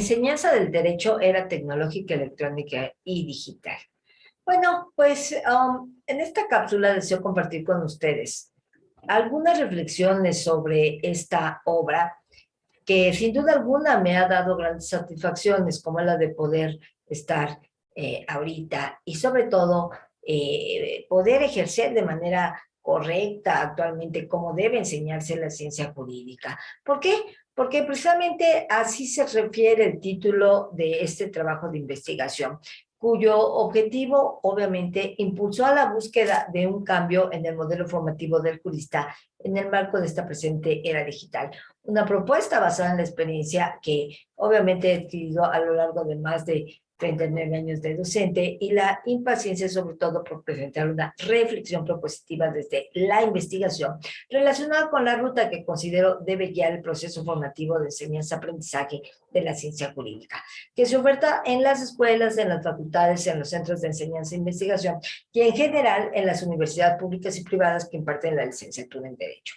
Enseñanza del derecho, era tecnológica, electrónica y digital. Bueno, pues en esta cápsula deseo compartir con ustedes algunas reflexiones sobre esta obra que sin duda alguna me ha dado grandes satisfacciones, como la de poder estar ahorita y sobre todo poder ejercer de manera correcta actualmente cómo debe enseñarse la ciencia jurídica. ¿Por qué? Porque precisamente así se refiere el título de este trabajo de investigación, cuyo objetivo obviamente impulsó a la búsqueda de un cambio en el modelo formativo del jurista en el marco de esta presente era digital. Una propuesta basada en la experiencia que obviamente he adquirido a lo largo de más de 39 años de docente y la impaciencia sobre todo por presentar una reflexión propositiva desde la investigación relacionada con la ruta que considero debe guiar el proceso formativo de enseñanza-aprendizaje de la ciencia jurídica, que se oferta en las escuelas, en las facultades, en los centros de enseñanza e investigación y en general en las universidades públicas y privadas que imparten la licenciatura en Derecho.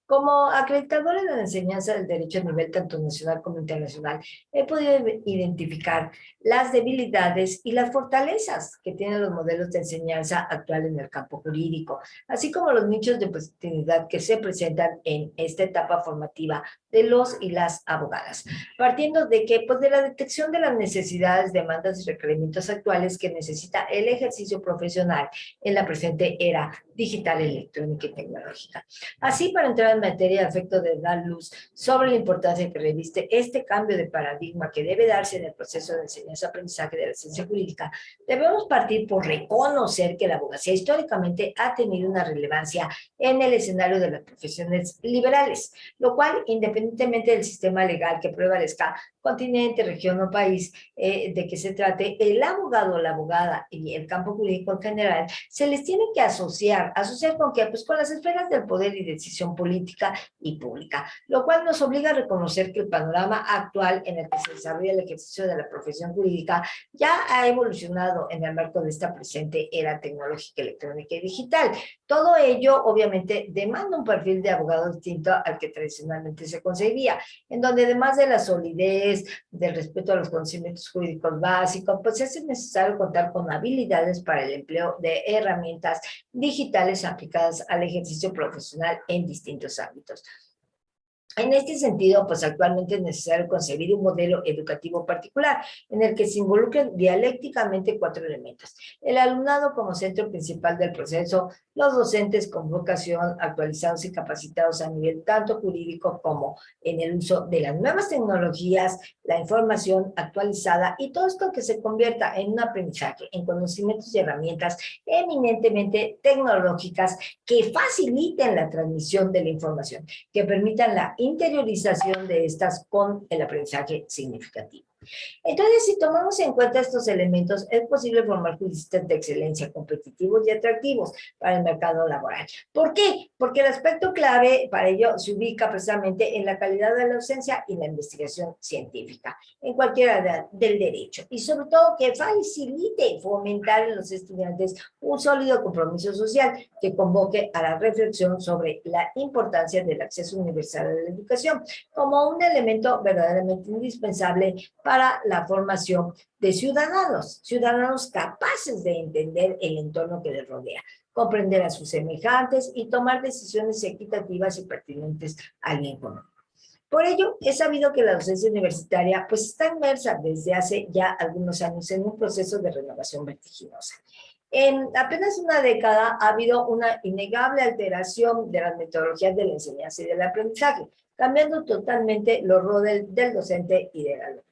Como acreditadora de la enseñanza del derecho a nivel tanto nacional como internacional, he podido identificar las debilidades y las fortalezas que tienen los modelos de enseñanza actual en el campo jurídico, así como los nichos de oportunidad que se presentan en esta etapa formativa de los y las abogadas, partiendo de que, pues, de la detección de las necesidades, demandas y requerimientos actuales que necesita el ejercicio profesional en la presente era digital, electrónica y tecnológica. Así, para entrar en materia a efecto de dar luz sobre la importancia que reviste este cambio de paradigma que debe darse en el proceso de enseñanza-aprendizaje de la ciencia jurídica, debemos partir por reconocer que la abogacía históricamente ha tenido una relevancia en el escenario de las profesiones liberales, lo cual, independientemente del sistema legal que prevalezca, continente, región o país de que se trate, el abogado, la abogada y el campo jurídico en general se les tiene que asociar con qué, pues con las esferas del poder y decisión política y pública, lo cual nos obliga a reconocer que el panorama actual en el que se desarrolla el ejercicio de la profesión jurídica ya ha evolucionado en el marco de esta presente era tecnológica, electrónica y digital. Todo ello, obviamente, demanda un perfil de abogado distinto al que tradicionalmente se concebía, en donde además de la solidez, del respeto a los conocimientos jurídicos básicos, pues es necesario contar con habilidades para el empleo de herramientas digitales aplicadas al ejercicio profesional en distintos ámbitos. En este sentido, pues actualmente es necesario concebir un modelo educativo particular en el que se involucren dialécticamente cuatro elementos: el alumnado como centro principal del proceso, los docentes con vocación actualizados y capacitados a nivel tanto jurídico como en el uso de las nuevas tecnologías, la información actualizada y todo esto que se convierta en un aprendizaje, en conocimientos y herramientas eminentemente tecnológicas que faciliten la transmisión de la información, que permitan la interiorización de estas con el aprendizaje significativo. Entonces, si tomamos en cuenta estos elementos, es posible formar juristas de excelencia, competitivos y atractivos para el mercado laboral. ¿Por qué? Porque el aspecto clave para ello se ubica precisamente en la calidad de la docencia y la investigación científica, en cualquier área del derecho, y sobre todo que facilite fomentar en los estudiantes un sólido compromiso social que convoque a la reflexión sobre la importancia del acceso universal a la educación como un elemento verdaderamente indispensable para la formación de ciudadanos capaces de entender el entorno que les rodea, comprender a sus semejantes y tomar decisiones equitativas y pertinentes al bien común. Por ello, es sabido que la docencia universitaria pues está inmersa desde hace ya algunos años en un proceso de renovación vertiginosa. En apenas una década ha habido una innegable alteración de las metodologías de la enseñanza y del aprendizaje, cambiando totalmente los roles del docente y del alumno.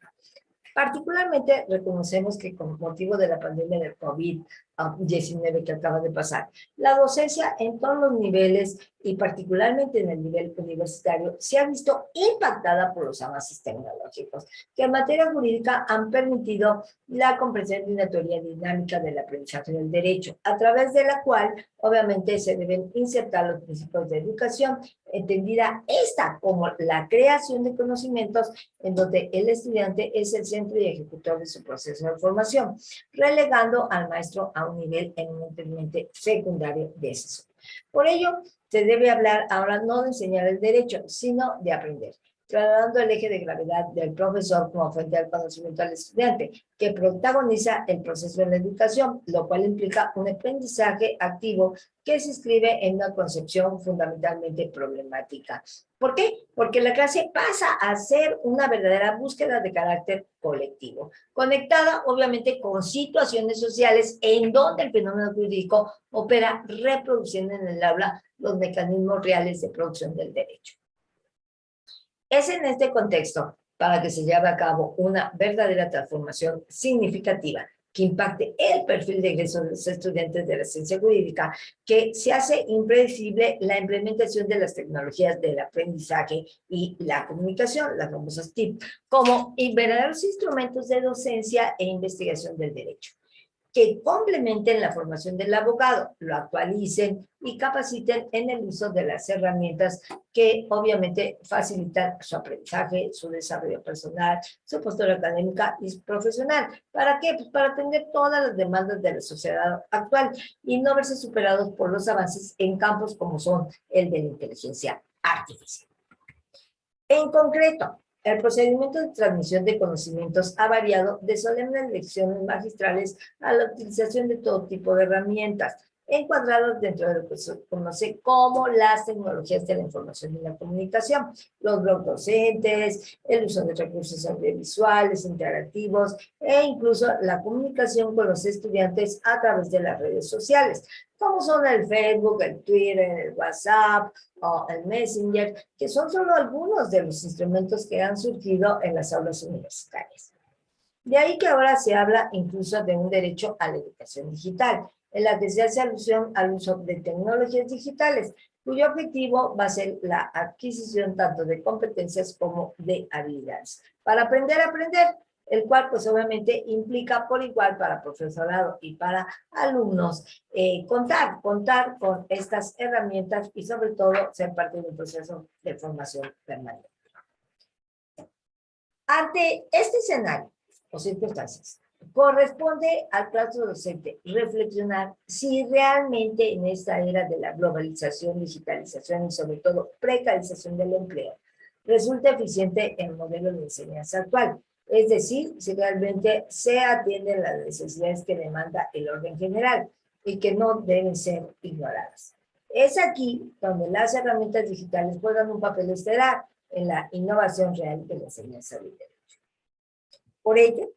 Particularmente reconocemos que con motivo de la pandemia del COVID-19 que acaba de pasar, la docencia en todos los niveles y particularmente en el nivel universitario se ha visto impactada por los avances tecnológicos que en materia jurídica han permitido la comprensión de una teoría dinámica del aprendizaje del derecho, a través de la cual obviamente se deben insertar los principios de educación, entendida esta como la creación de conocimientos en donde el estudiante es el centro y ejecutor de su proceso de formación, relegando al maestro a un nivel eminentemente secundario de ese. Por ello, se debe hablar ahora no de enseñar el derecho, sino de aprender. trasladando el eje de gravedad del profesor como fuente del conocimiento al estudiante, que protagoniza el proceso de la educación, lo cual implica un aprendizaje activo que se inscribe en una concepción fundamentalmente problemática. ¿Por qué? Porque la clase pasa a ser una verdadera búsqueda de carácter colectivo, conectada obviamente con situaciones sociales en donde el fenómeno jurídico opera reproduciendo en el aula los mecanismos reales de producción del derecho. Es en este contexto para que se lleve a cabo una verdadera transformación significativa que impacte el perfil de egreso de los estudiantes de la ciencia jurídica, que se hace impredecible la implementación de las tecnologías del aprendizaje y la comunicación, las famosas TIC, como verdaderos instrumentos de docencia e investigación del derecho, que complementen la formación del abogado, lo actualicen y capaciten en el uso de las herramientas que obviamente facilitan su aprendizaje, su desarrollo personal, su postura académica y profesional. ¿Para qué? Pues para atender todas las demandas de la sociedad actual y no verse superados por los avances en campos como son el de la inteligencia artificial. En concreto, el procedimiento de transmisión de conocimientos ha variado de solemnes lecciones magistrales a la utilización de todo tipo de herramientas, encuadradas dentro de lo que se conoce como las tecnologías de la información y la comunicación, los blogs docentes, el uso de recursos audiovisuales, interactivos e incluso la comunicación con los estudiantes a través de las redes sociales, como son el Facebook, el Twitter, el WhatsApp, o el Messenger, que son solo algunos de los instrumentos que han surgido en las aulas universitarias. De ahí que ahora se habla incluso de un derecho a la educación digital, en la que se hace alusión al uso de tecnologías digitales, cuyo objetivo va a ser la adquisición tanto de competencias como de habilidades, para aprender a aprender, el cual pues obviamente implica por igual para profesorado y para alumnos contar con estas herramientas y sobre todo ser parte de un proceso de formación permanente. Ante este escenario o circunstancias, corresponde al claustro docente reflexionar si realmente en esta era de la globalización, digitalización y sobre todo precarización del empleo, resulta eficiente el modelo de enseñanza actual. Es decir, si realmente se atienden las necesidades que demanda el orden general y que no deben ser ignoradas. Es aquí donde las herramientas digitales juegan un papel estelar en la innovación real de la enseñanza del derecho. Por ello,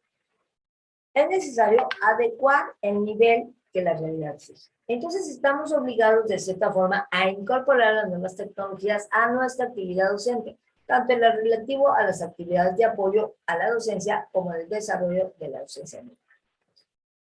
es necesario adecuar el nivel que la realidad exige. Entonces, estamos obligados de cierta forma a incorporar las nuevas tecnologías a nuestra actividad docente, tanto en lo relativo a las actividades de apoyo a la docencia como en el desarrollo de la docencia misma.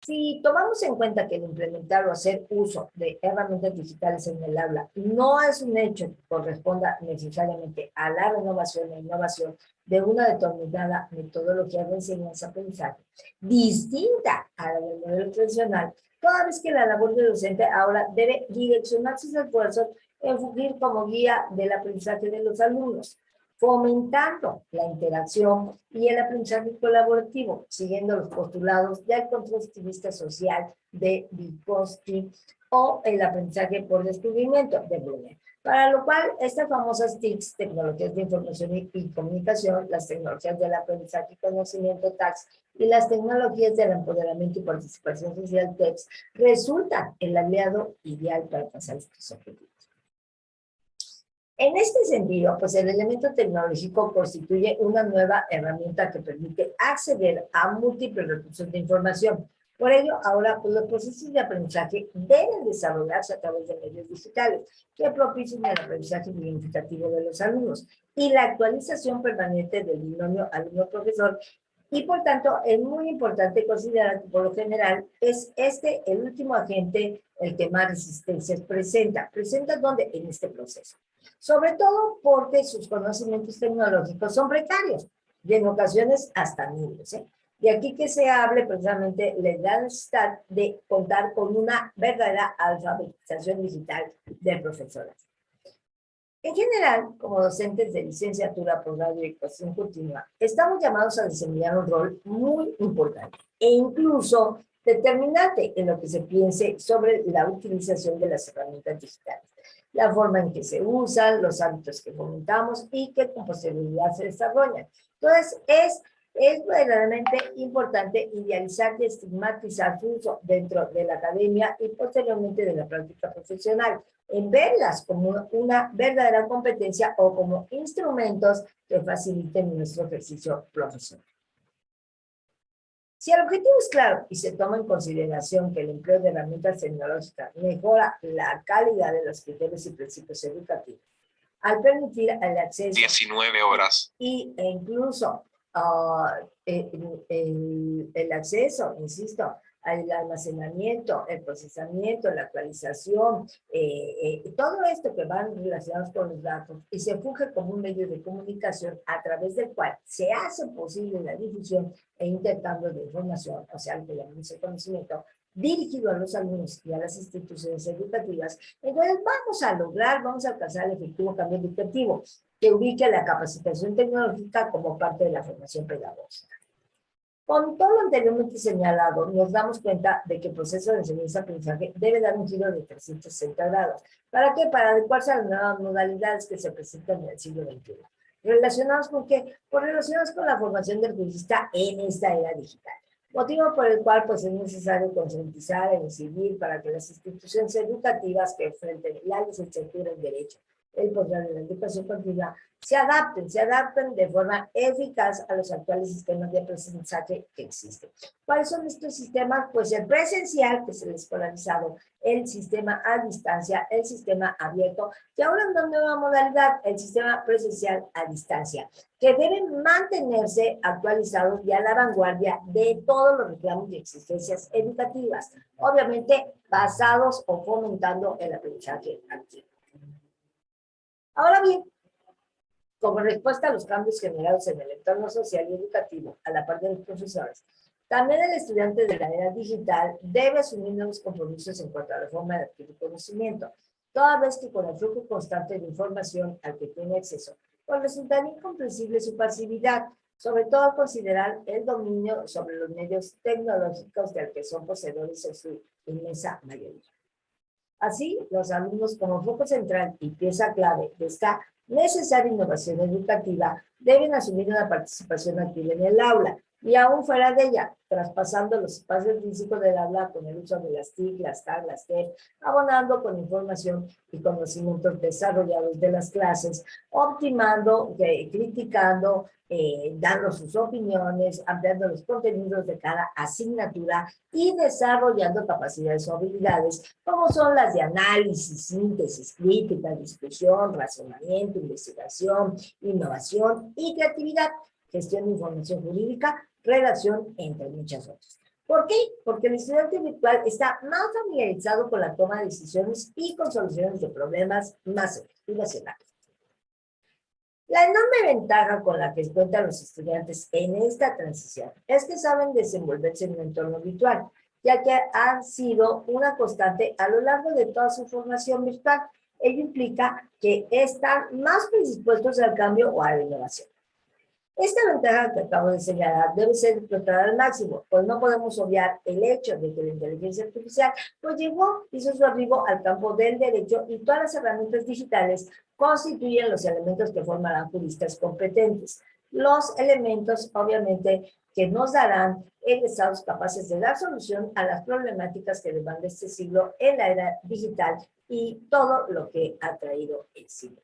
Si tomamos en cuenta que el implementar o hacer uso de herramientas digitales en el aula no es un hecho que corresponda necesariamente a la renovación e innovación de una determinada metodología de enseñanza-aprendizaje, distinta a la del modelo tradicional, toda vez que la labor de docente ahora debe direccionar sus esfuerzos en fungir como guía del aprendizaje de los alumnos, fomentando la interacción y el aprendizaje colaborativo, siguiendo los postulados del constructivista social de Vygotsky o el aprendizaje por descubrimiento de Bloomberg. Para lo cual, estas famosas TICs, tecnologías de información y comunicación, las tecnologías del aprendizaje y conocimiento, TACs, y las tecnologías del empoderamiento y participación social, TEPS, resultan el aliado ideal para alcanzar estos objetivos. En este sentido, pues el elemento tecnológico constituye una nueva herramienta que permite acceder a múltiples recursos de información. Por ello, ahora pues, los procesos de aprendizaje deben desarrollarse a través de medios digitales que propicien el aprendizaje significativo de los alumnos y la actualización permanente del binomio alumno-profesor. Y por tanto, es muy importante considerar que por lo general es el último agente el que más resistencias presenta. ¿Presenta dónde? En este proceso. Sobre todo porque sus conocimientos tecnológicos son precarios y en ocasiones hasta nulos. De aquí que se hable precisamente la necesidad de contar con una verdadera alfabetización digital del profesorado. En general, como docentes de licenciatura, posgrado y educación continua, estamos llamados a desempeñar un rol muy importante e incluso determinante en lo que se piense sobre la utilización de las herramientas digitales. la forma en que se usan, los hábitos que fomentamos y que con posterioridad se desarrollan. Entonces, es verdaderamente importante idealizar y estigmatizar su uso dentro de la academia y posteriormente de la práctica profesional, en verlas como una verdadera competencia o como instrumentos que faciliten nuestro ejercicio profesional. Si el objetivo es claro y se toma en consideración que el empleo de herramientas tecnológicas mejora la calidad de los criterios y principios educativos, al permitir el acceso 19 horas e incluso el acceso, insisto, al almacenamiento, el procesamiento, la actualización, todo esto que van relacionados con los datos y se funge como un medio de comunicación a través del cual se hace posible la difusión e intercambio de información, o sea, lo que llamamos el conocimiento, dirigido a los alumnos y a las instituciones educativas. Entonces vamos a alcanzar el efectivo cambio educativo que ubique la capacitación tecnológica como parte de la formación pedagógica. Con todo lo anteriormente señalado, nos damos cuenta de que el proceso de enseñanza-aprendizaje debe dar un giro de 360 grados. ¿Para qué? Para adecuarse a las nuevas modalidades que se presentan en el siglo XXI. ¿Relacionados con qué? Pues relacionados con la formación del jurista en esta era digital. Motivo por el cual pues, es necesario concientizar e incidir para que las instituciones educativas que enfrenten la licenciatura en Derecho, el posgrado de la educación continua, se adapten de forma eficaz a los actuales sistemas de aprendizaje que existen. ¿Cuáles son estos sistemas? Pues el presencial, que es el escolarizado, el sistema a distancia, el sistema abierto, y ahora una nueva modalidad, el sistema presencial a distancia, que deben mantenerse actualizados y a la vanguardia de todos los reclamos y exigencias educativas, obviamente basados o fomentando el aprendizaje activo. Ahora bien, como respuesta a los cambios generados en el entorno social y educativo, a la par de los profesores, también el estudiante de la era digital debe asumir nuevos compromisos en cuanto a la forma de adquirir conocimiento, toda vez que con el flujo constante de información al que tiene acceso, pues resulta incomprensible su pasividad, sobre todo al considerar el dominio sobre los medios tecnológicos del que son poseedores en su inmensa mayoría. Así, los alumnos como foco central y pieza clave de esta necesaria innovación educativa deben asumir una participación activa en el aula y aún fuera de ella, traspasando los espacios físicos del aula con el uso de las TIC, las TAG, las TEP, abonando con información y conocimientos desarrollados de las clases, optimando, criticando, dando sus opiniones, ampliando los contenidos de cada asignatura y desarrollando capacidades o habilidades como son las de análisis, síntesis, crítica, discusión, razonamiento, investigación, innovación y creatividad, gestión de información jurídica, redacción, entre muchas otras. ¿Por qué? Porque el estudiante virtual está más familiarizado con la toma de decisiones y con soluciones de problemas más efectivas y rápidas. La enorme ventaja con la que cuentan los estudiantes en esta transición es que saben desenvolverse en un entorno virtual, ya que han sido una constante a lo largo de toda su formación virtual. Ello implica que están más predispuestos al cambio o a la innovación. Esta ventaja que acabo de señalar debe ser explotada al máximo, pues no podemos obviar el hecho de que la inteligencia artificial pues hizo su arribo al campo del derecho y todas las herramientas digitales constituyen los elementos que formarán juristas competentes. Los elementos, obviamente, que nos darán egresados capaces de dar solución a las problemáticas que demanda este siglo en la era digital y todo lo que ha traído el siglo.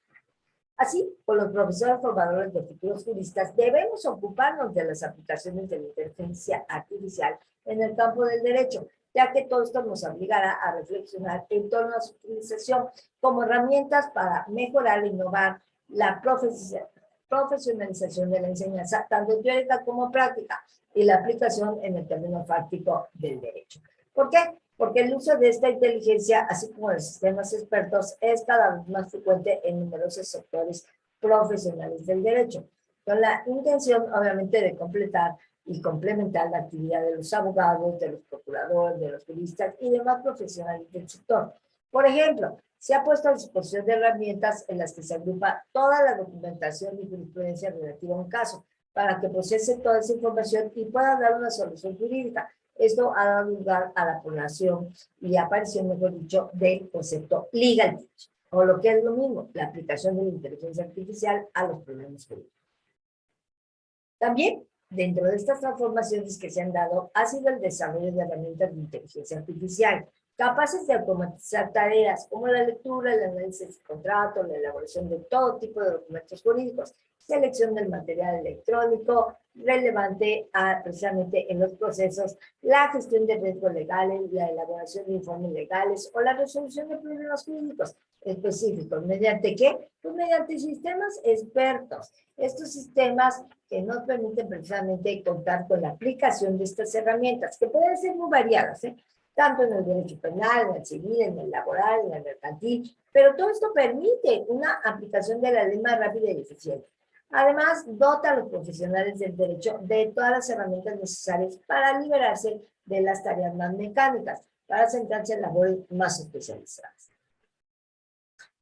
Así, con los profesores formadores de futuros juristas, debemos ocuparnos de las aplicaciones de la inteligencia artificial en el campo del derecho, ya que todo esto nos obligará a reflexionar en torno a su utilización como herramientas para mejorar e innovar la profesionalización de la enseñanza, tanto teórica como práctica, y la aplicación en el terreno fáctico del derecho. ¿Por qué? Porque el uso de esta inteligencia, así como de sistemas expertos, es cada vez más frecuente en numerosos sectores profesionales del derecho, con la intención, obviamente, de completar y complementar la actividad de los abogados, de los procuradores, de los juristas y demás profesionales del sector. Por ejemplo, se ha puesto a disposición de herramientas en las que se agrupa toda la documentación y jurisprudencia relativa a un caso, para que procese toda esa información y pueda dar una solución jurídica. Esto ha dado lugar a la población y aparición, mejor dicho, del concepto legal teaching. o lo que es lo mismo, la aplicación de la inteligencia artificial a los problemas jurídicos. También, dentro de estas transformaciones que se han dado, ha sido el desarrollo de herramientas de inteligencia artificial, capaces de automatizar tareas como la lectura, el análisis de contratos, la elaboración de todo tipo de documentos jurídicos, selección del material electrónico relevante precisamente en los procesos, la gestión de riesgos legales, la elaboración de informes legales o la resolución de problemas jurídicos específicos. ¿Mediante qué? Pues mediante sistemas expertos. Estos sistemas que nos permiten precisamente contar con la aplicación de estas herramientas, que pueden ser muy variadas, tanto en el derecho penal, en el civil, en el laboral, en el mercantil, pero todo esto permite una aplicación de la ley más rápida y eficiente. Además, dota a los profesionales del derecho de todas las herramientas necesarias para liberarse de las tareas más mecánicas, para centrarse en labores más especializadas.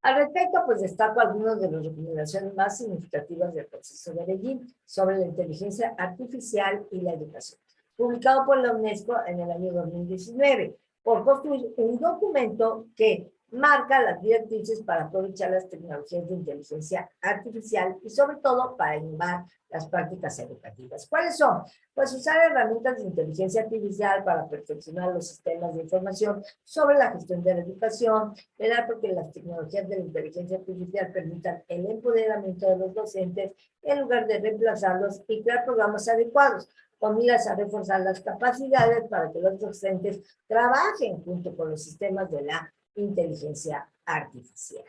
Al respecto, pues destaco algunas de las recomendaciones más significativas del proceso de Beijing sobre la inteligencia artificial y la educación, publicado por la UNESCO en el año 2019, por construir un documento que marca las directrices para aprovechar las tecnologías de inteligencia artificial y sobre todo para innovar las prácticas educativas. ¿Cuáles son? Pues usar herramientas de inteligencia artificial para perfeccionar los sistemas de información sobre la gestión de la educación, velar porque las tecnologías de la inteligencia artificial permitan el empoderamiento de los docentes en lugar de reemplazarlos y crear programas adecuados con miras a reforzar las capacidades para que los docentes trabajen junto con los sistemas de la inteligencia artificial.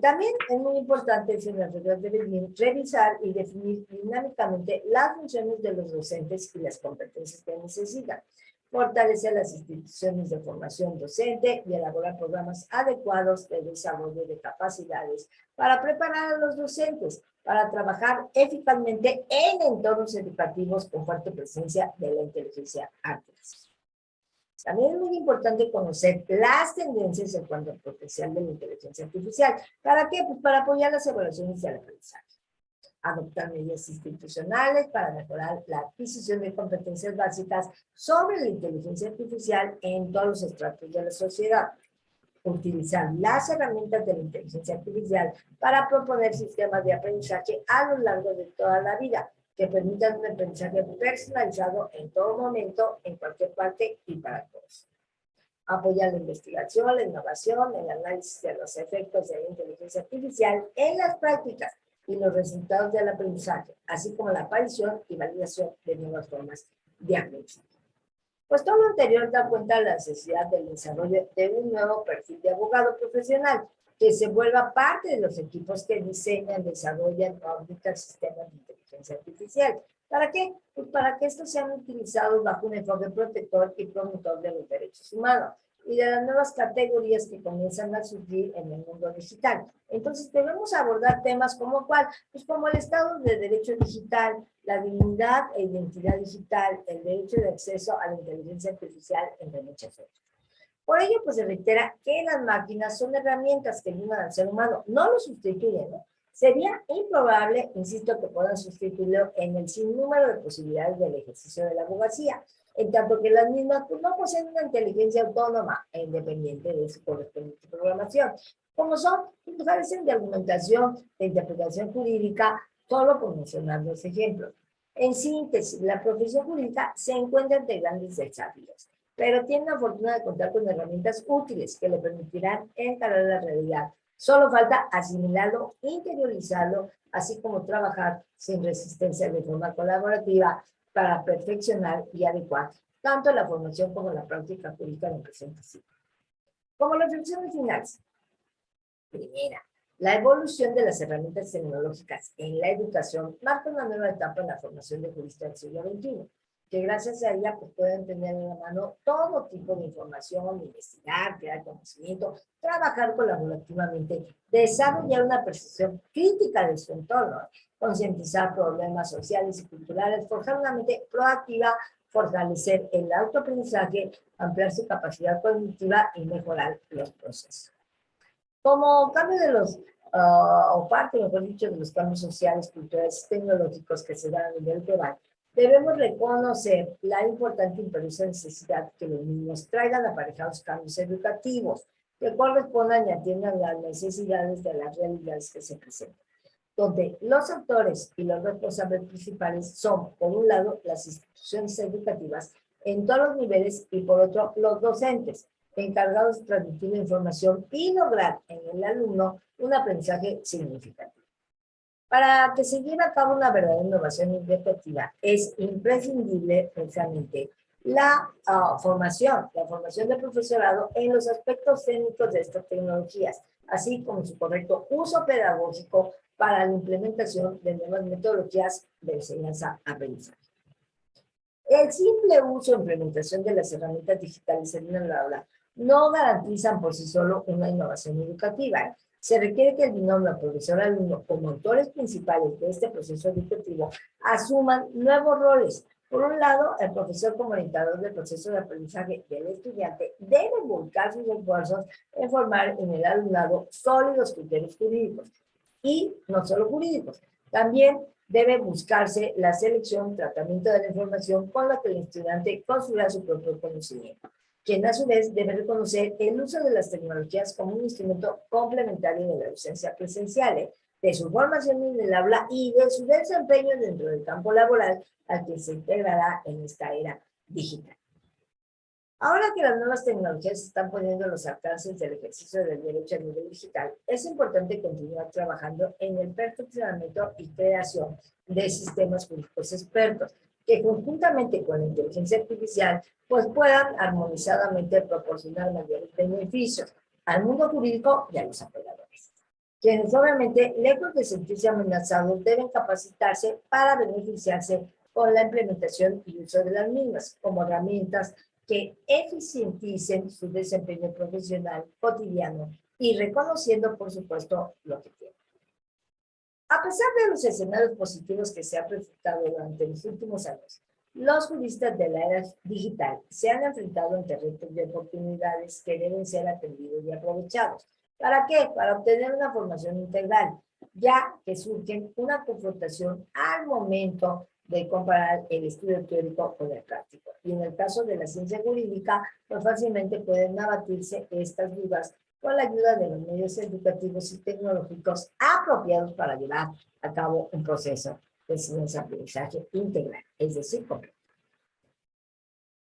También es muy importante en las reglas de Beijing revisar y definir dinámicamente las funciones de los docentes y las competencias que necesitan, fortalecer las instituciones de formación docente y elaborar programas adecuados de desarrollo de capacidades para preparar a los docentes para trabajar eficazmente en entornos educativos con fuerte presencia de la inteligencia artificial. También es muy importante conocer las tendencias en cuanto al potencial de la inteligencia artificial. ¿Para qué? Pues para apoyar las evaluaciones y el aprendizaje. Adoptar medidas institucionales para mejorar la adquisición de competencias básicas sobre la inteligencia artificial en todos los estratos de la sociedad. Utilizar las herramientas de la inteligencia artificial para proponer sistemas de aprendizaje a lo largo de toda la vida, que permitan un aprendizaje personalizado en todo momento, en cualquier parte y para todos. Apoyar la investigación, la innovación, el análisis de los efectos de la inteligencia artificial en las prácticas y los resultados del aprendizaje, así como la aparición y validación de nuevas formas de aprendizaje. Pues todo lo anterior da cuenta de la necesidad del desarrollo de un nuevo perfil de abogado profesional que se vuelva parte de los equipos que diseñan, desarrollan o aplican sistemas de inteligencia artificial. ¿Para qué? Pues para que estos sean utilizados bajo un enfoque protector y promotor de los derechos humanos y de las nuevas categorías que comienzan a surgir en el mundo digital. Entonces debemos abordar temas como cuál, pues como el Estado de Derecho Digital, la dignidad e identidad digital, el derecho de acceso a la inteligencia artificial, entre muchas otras. Por ello, pues se reitera que las máquinas son herramientas que ayudan al ser humano, no lo sustituyen, ¿no? Sería improbable, insisto, que puedan sustituirlo en el sinnúmero de posibilidades del ejercicio de la abogacía, en tanto que las mismas pues, no poseen una inteligencia autónoma e independiente de su correspondiente programación, como son, pues, carecen de argumentación, de interpretación jurídica, solo por mencionar dos ejemplos. En síntesis, la profesión jurídica se encuentra entre grandes desafíos, pero tiene la fortuna de contar con herramientas útiles que le permitirán encarar la realidad. Solo falta asimilarlo, interiorizarlo, así como trabajar sin resistencia de forma colaborativa para perfeccionar y adecuar tanto la formación como la práctica jurídica en el presente siglo. Como reflexiones finales. Primera, la evolución de las herramientas tecnológicas en la educación marca una nueva etapa en la formación de juristas del siglo XXI, que gracias a ella pues, pueden tener en la mano todo tipo de información, investigar, crear conocimiento, trabajar colaborativamente, desarrollar una percepción crítica de su entorno, concientizar problemas sociales y culturales, forjar una mente proactiva, fortalecer el autoaprendizaje, ampliar su capacidad cognitiva y mejorar los procesos. Como cambio de los, o parte, mejor dicho, de los cambios sociales, culturales, tecnológicos que se dan a nivel global, debemos reconocer la importante e imperiosa necesidad que los niños traigan aparejados cambios educativos, que correspondan y atiendan las necesidades de las realidades que se presentan, donde los actores y los responsables principales son, por un lado, las instituciones educativas en todos los niveles y por otro, los docentes, encargados de transmitir la información y lograr en el alumno un aprendizaje significativo. Para que se lleve a cabo una verdadera innovación educativa, es imprescindible precisamente la formación del profesorado en los aspectos técnicos de estas tecnologías, así como su correcto uso pedagógico para la implementación de nuevas metodologías de enseñanza-aprendizaje. El simple uso e implementación de las herramientas digitales en el aula no garantizan por sí solo una innovación educativa. Se requiere que el binomio profesor-alumno, como autores principales de este proceso educativo, asuman nuevos roles. Por un lado, el profesor como orientador del proceso de aprendizaje del estudiante debe volcar sus esfuerzos en formar en el alumnado sólidos criterios jurídicos. Y no solo jurídicos, también debe buscarse la selección, tratamiento de la información con la que el estudiante construirá su propio conocimiento, quien a su vez debe reconocer el uso de las tecnologías como un instrumento complementario de la docencia presencial, de su formación en el aula y de su desempeño dentro del campo laboral al que se integrará en esta era digital. Ahora que las nuevas tecnologías están poniendo los alcances del ejercicio del derecho a nivel digital, es importante continuar trabajando en el perfeccionamiento y creación de sistemas jurídicos expertos, que conjuntamente con la inteligencia artificial, pues puedan armonizadamente proporcionar mayores beneficios al mundo jurídico y a los operadores, quienes obviamente, lejos de sentirse amenazados, deben capacitarse para beneficiarse con la implementación y uso de las mismas como herramientas que eficienticen su desempeño profesional cotidiano y reconociendo, por supuesto, lo que tienen. A pesar de los escenarios positivos que se han presentado durante los últimos años, los juristas de la era digital se han enfrentado ante retos y oportunidades que deben ser atendidos y aprovechados. ¿Para qué? Para obtener una formación integral, ya que surgen una confrontación al momento de comparar el estudio teórico con el práctico. Y en el caso de la ciencia jurídica, pues fácilmente pueden abatirse estas dudas con la ayuda de los medios educativos y tecnológicos apropiados para llevar a cabo un proceso de enseñanza-aprendizaje integral, es decir, completo.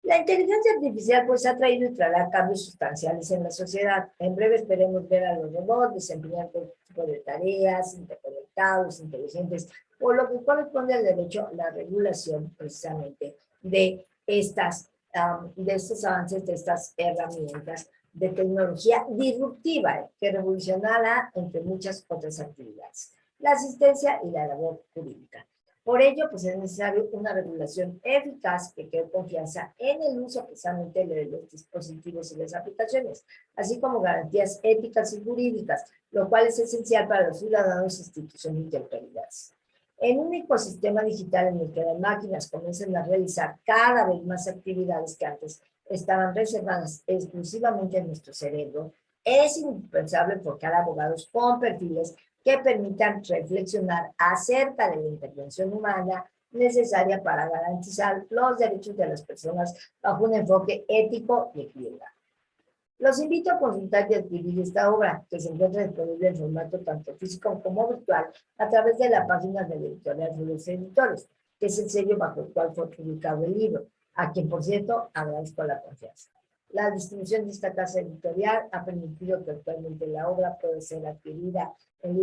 La inteligencia artificial pues ha traído y traerá cambios sustanciales en la sociedad. En breve esperemos ver a los robots desempeñar todo tipo de tareas, interconectados, inteligentes, por lo que corresponde al derecho a la regulación precisamente de estos avances, de estas herramientas de tecnología disruptiva que revolucionará entre muchas otras actividades, la asistencia y la labor jurídica. Por ello, pues es necesario una regulación eficaz que cree confianza en el uso precisamente de los dispositivos y las aplicaciones, así como garantías éticas y jurídicas, lo cual es esencial para los ciudadanos, instituciones y autoridades. En un ecosistema digital en el que las máquinas comiencen a realizar cada vez más actividades que antes estaban reservadas exclusivamente en nuestro cerebro, es indispensable forjar abogados con perfiles que permitan reflexionar acerca de la intervención humana necesaria para garantizar los derechos de las personas bajo un enfoque ético y equilibrado. Los invito a consultar y adquirir esta obra, que se encuentra disponible en formato tanto físico como virtual a través de la página de la editorial de los editores, que es el sello bajo el cual fue publicado el libro, a quien, por cierto, agradezco la confianza. La distribución de esta casa editorial ha permitido que actualmente la obra pueda ser adquirida en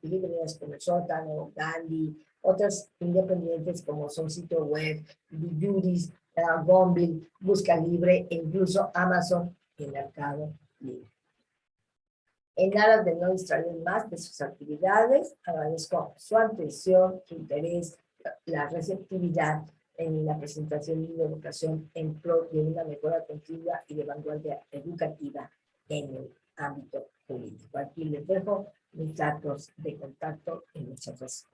librerías como El Sótano, Gandhi, otras independientes como son Sitio Web, Juris, Gombil, Busca Libre e incluso Amazon y Mercado Libre. En aras de no distraer más de sus actividades, agradezco su atención, su interés, la receptividad en la presentación de la educación en pro de una mejora continua y de vanguardia educativa en el ámbito jurídico. Aquí les dejo mis datos de contacto y muchas gracias.